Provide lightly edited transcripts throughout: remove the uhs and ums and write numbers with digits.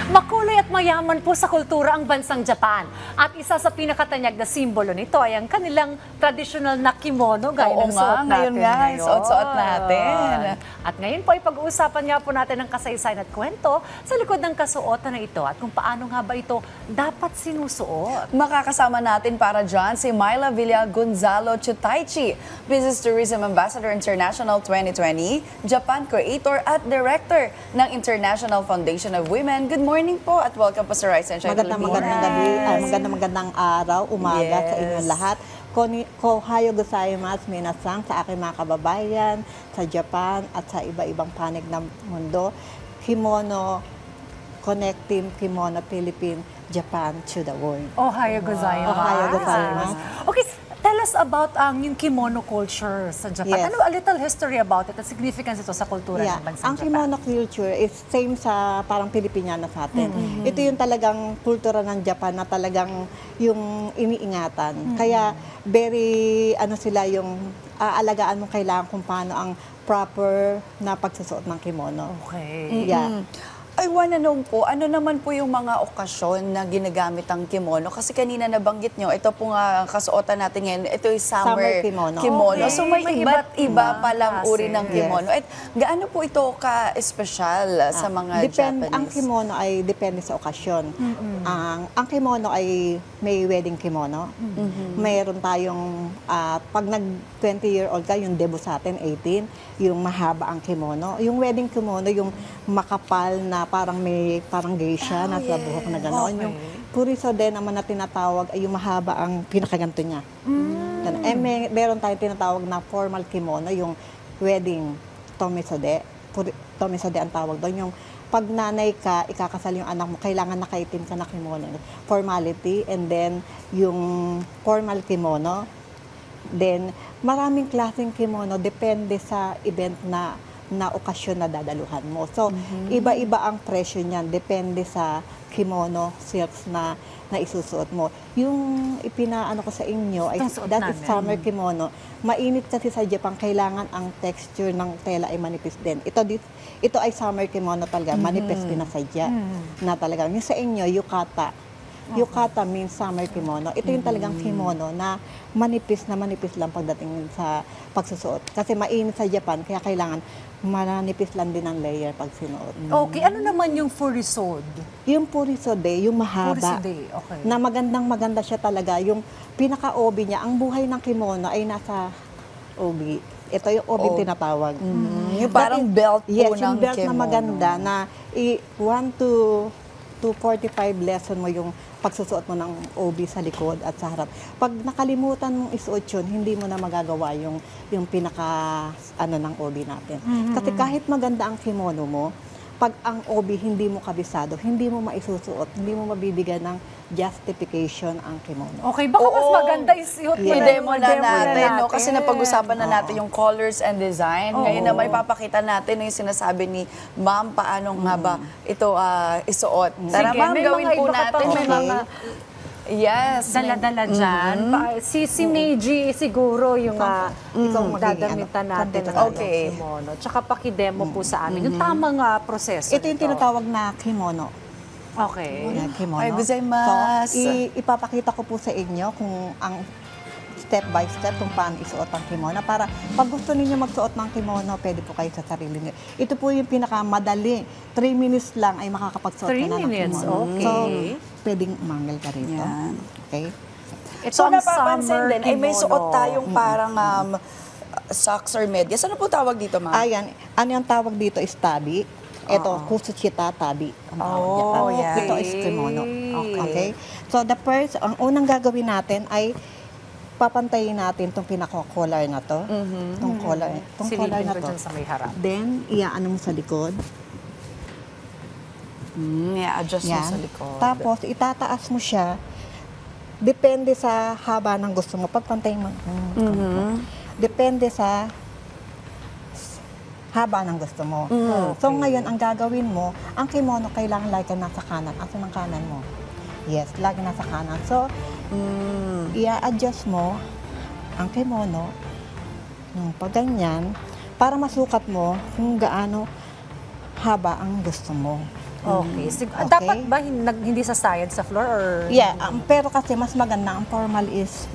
Makulay at mayaman po sa kultura ang bansang Japan. At isa sa pinakatanyag na simbolo nito ay ang kanilang traditional na kimono gaya Oo ng nga, suot natin ngayon nga, suot-suot natin. At ngayon po ay pag-uusapan nga po natin ang kasaysayan at kwento sa likod ng kasuotan na ito at kung paano nga ba ito dapat sinusuot. Makakasama natin para dyan si Myla Villa Gonzalo Chutaichi, Business Tourism Ambassador International 2020, Japan Creator at Director ng International Foundation of Women. Good morning po at welcome po sa Rise and Shine Magandang gabi, magandang araw, umaga sa inyong lahat. Kohayo gozaimasu minasan sa aking mga kababayan sa Japan at sa iba-ibang panig ng mundo. Kimono, connecting Kimono Philippines, Japan to the world. Ohayo gozaimasu. Ohayo gozaimasu. Okay, tell us about yung kimono culture sa Japan. Yes. Ano a little history about it at significance ito sa kultura ng bansang Ang Japan? kimono culture is same sa parang Pilipiniana sa atin. Ito yung talagang kultura ng Japan na talagang yung iniingatan. Kaya very sila yung aalagaan mo kailangan kung paano ang proper na pagsusuot ng kimono. Okay. Yeah. I wanna know po, ano naman po yung mga okasyon na ginagamit ang kimono? Kasi kanina nabanggit nyo, ito po nga kasuotan natin ngayon, ito yung summer, Summer kimono. Okay. So may May iba't iba't iba ibang palang klase. uri ng kimono. At gaano po ito ka-espesyal sa mga Japanese? Ang kimono ay depende sa okasyon. Ang kimono ay may wedding kimono. Mayroon tayong, pag nag-20-year-old ka, yung debut sa atin, 18, yung mahaba ang kimono. Yung wedding kimono, yung makapal na parang geisha na sa buhok na gano'n. Okay. Yung puriso din naman na tinatawag ay yung mahaba ang pinakaganto niya. Ganun. Meron tayong tinatawag na formal kimono, yung wedding tomisode. Tomisode ang tawag doon. Yung pag nanay ka, ikakasal yung anak mo, kailangan nakaitim ka na kimono. Formality, and then yung formal kimono. Then, maraming klaseng kimono, depende sa event na okasyon na dadaluhan mo. So, iba-iba ang presyo niyan, depende sa kimono, silks na isusuot mo. Yung ipinaano ko sa inyo, ay, Itong suot that is namin. summer kimono. Mainit kasi sa Japan, kailangan ang texture ng tela ay manipis din. Ito ay summer kimono talaga, manipis pinasadya na talaga. Yung sa inyo, yukata. Yukata means summer kimono. Ito yung talagang kimono na manipis lang pagdating sa pagsusuot. Kasi mainit sa Japan, kaya kailangan manipis lang din ang layer pag sinuot. Okay, ano naman yung furisode? Yung purisode, yung mahaba. Furisode, okay. Na maganda siya talaga. Yung pinaka-obi niya, ang buhay ng kimono ay nasa obi. Ito yung obi tinatawag. Yung parang belt po yes, ng yung belt na kimono. maganda na 1 to 45 lesson mo yung pagsusuot mo ng OB sa likod at sa harap. Pag nakalimutan mong isuot yun, hindi mo na magagawa yung pinaka ng OB natin. Kasi kahit maganda ang kimono mo, pag ang OB hindi mo kabisado, hindi mo maisusuot, hindi mo mabibigyan ng justification ang kimono. Okay, baka mas Oo. maganda isuot mo I-demo na demo natin, no? Kasi napag-usapan na natin yung colors and design. Oo. Ngayon naman ipapakita natin yung sinasabi ni Ma'am, paano nga ba ito isuot. Tara Sige, Ma'am, may gawin mga po iba ka natin. pang may Okay. mga Yes. dala-dala dyan. Si Meiji siguro yung ikaw magiging gagamitan ano, natin dito ng tayo. Okay. kimono. Tsaka pakidemo po sa amin. Yung tamang proseso. Ito yung tinatawag na kimono. Okay. Yan, kimono. Ay, gozaimasu. So, ipapakita ko po sa inyo kung ang step by step kung paano isuot ang kimono. Para pag gusto ninyo magsuot ng kimono, pwede po kayo sa sarili niyo. Ito po yung pinakamadali. 3 minutes lang ay makakapagsuot ka 3 na ng minutes, kimono. okay. So, pwedeng umangel ka rito. Yan. Okay? Ito So ang napapansin summer din, ay may kimono. suot tayong parang socks or medyas. Ano po tawag dito, Ma'am? Ayan, ano yung tawag dito is tabi. Ito, kusuchita tabi. Ang tawag niya. Oh, yan. Ito is kimono. Okay. Okay? So, ang unang gagawin natin ay papantayin natin itong pinaka-collar na to. Itong collar, Silipin na ko to. dyan sa may harap. Then, iaano mo sa likod. I-adjust mo Yan. sa likod. Tapos, itataas mo siya. Depende sa haba ng gusto mo. Pagpantayin mo. Depende sa haba ng gusto mo. So, ngayon, ang gagawin mo, ang kimono, kailangan lagi ka nasa kanan. Aso ng kanan mo? Yes, lagi nasa kanan. So, i-adjust mo ang kimono, pag ganyan, para masukat mo kung gaano haba ang gusto mo. Okay. Okay. Dapat ba hindi sa science sa floor or Yeah, pero kasi mas maganda, ang formal is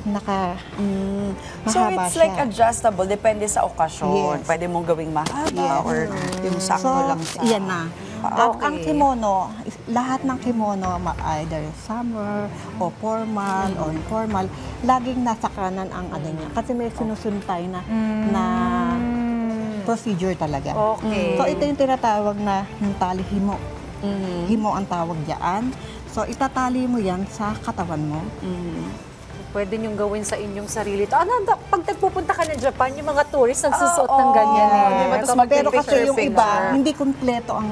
So mahaba it's like siya. adjustable, depende sa okasyon. Yes. Pwede mong gawing mahaba Yes. or yung sakto So, lang sa... yan na. At Okay. ang kimono, lahat ng kimono, either summer o formal o informal, laging nasa kanan ang ano niya. Kasi may sinusunod tayo na procedure talaga. Okay. So ito yung tinatawag na yung tali himo. Himo ang tawag diyan. So itatali mo yan sa katawan mo. pwede niyong gawin sa inyong sarili? Pag nagpupunta ka ng Japan, yung mga tourists nagsusuot ng Oo. ganyan eh. Diba? Tapos Pero kasi yung magpipicture-picture. iba, hindi kumpleto ang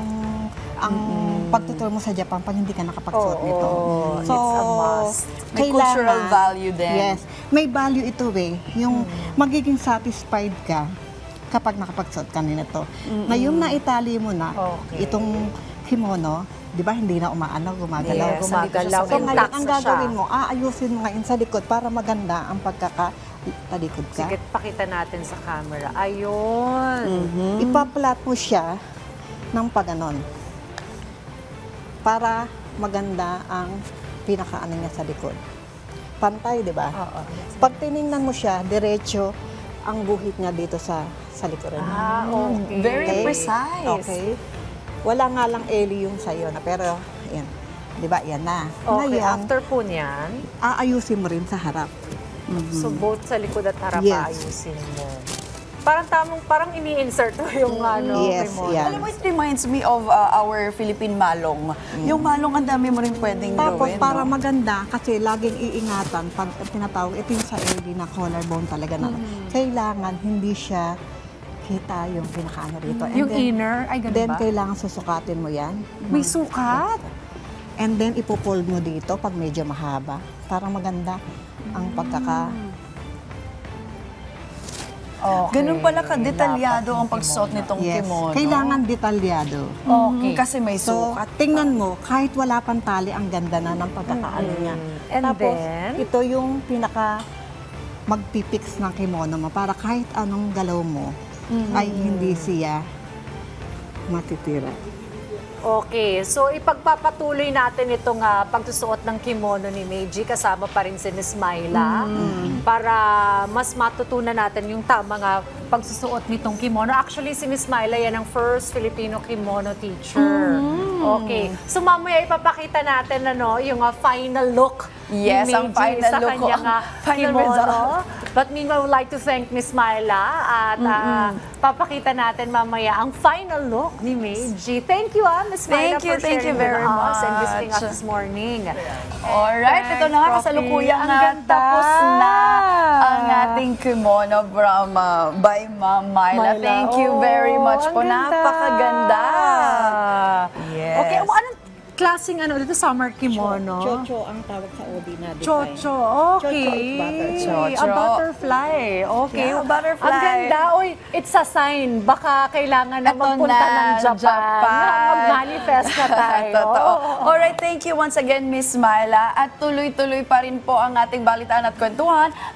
pagtuturo mo sa Japan pag hindi ka nakapagsuot Oo, nito. it's a must. May cultural value din. Yes. May value ito eh. Yung magiging satisfied ka kapag nakapagsuot ka nito. Ngayon na itali mo na Okay. itong kimono, di ba hindi na umaano, gumagalaw. Yes, gumagalaw. So ngayon, Intact ang na siya. gagawin mo, aayusin mo ngayon sa likod para maganda ang pagkakatalikod ka. Sige, pakita natin sa camera. Ayun. Ipaplat mo siya ng paganon para maganda ang pinakaano niya sa likod. Pantay, di ba? Oo. Pag tiningnan mo siya, diretso ang guhit niya dito sa likuran niya. Okay. Very Okay? precise. Okay. Wala nga lang eli yung sa'yo na, pero yan. Di ba? Yan na. Okay, Ngayon, after po niyan, aayusin mo rin sa harap. so both sa likod at harap Yes. ayusin mo. Parang ini-insert mo yung Yes, kimono. yan. Alam mo, it reminds me of our Philippine malong. Yung malong, ang dami mo rin pwedeng Tapos gawin. para no? maganda, kasi laging iingatan, pag tinatawag, ito yung sa LD na collarbone talaga na, kailangan hindi siya kita yung pinakaano rito. And Yung then- inner, ay ganun Then, ba? kailangan susukatin mo yan. May sukat? And then, ipopold mo dito pag medyo mahaba. Para maganda ang pagkaka... Okay. Ganun pala ka-detalyado Dapat ang yung pagsuot kimono. nitong Yes. kimono. Kailangan detalyado. Okay. Kasi may So, sukat. tingnan mo, kahit wala pang tali, ang ganda na ng pagkakaano niya. And Tapos, then? ito yung pinaka magpipix ng kimono mo para kahit anong galaw mo ay hindi siya matitira. Okay, so ipagpapatuloy natin itong pagsusuot ng kimono ni Meiji kasama pa rin si Miss Myla para mas matutunan natin yung tamang pagsusuot nitong kimono. Actually, si Miss Myla yan ang first Filipino kimono teacher. Okay, so mamaya ipapakita natin yung final look Yes, ni ang Meiji final sa look ko. kanyang Final kimono. result. But meanwhile, I would like to thank Miss Myla at papakita natin mamaya ang final look ni Meiji. Thank you, Miss Myla, Thank you, for thank you sharing very with us and much. visiting us this morning. Alright, ito na nga Thanks, kasalukuyang Profi. Ang ganda. tapos na ang ating kimono from by Ma'am Myla. Myla. Thank you very much ang po. ganda. Napakaganda. Yes. Okay, anong klaseng dito summer kimono? Chocho ang tawag sa OD na design. Chocho, okay. Chocho is butterfly. Chocho. A butterfly. Okay. Yeah, butterfly. Ang ganda. Uy, it's a sign. Baka kailangan na Ito magpunta na, ng Japan. Mag-manifest na tayo. Totoo. Alright, thank you once again, Miss Myla. At tuloy-tuloy pa rin po ang ating balitaan at kwentuhan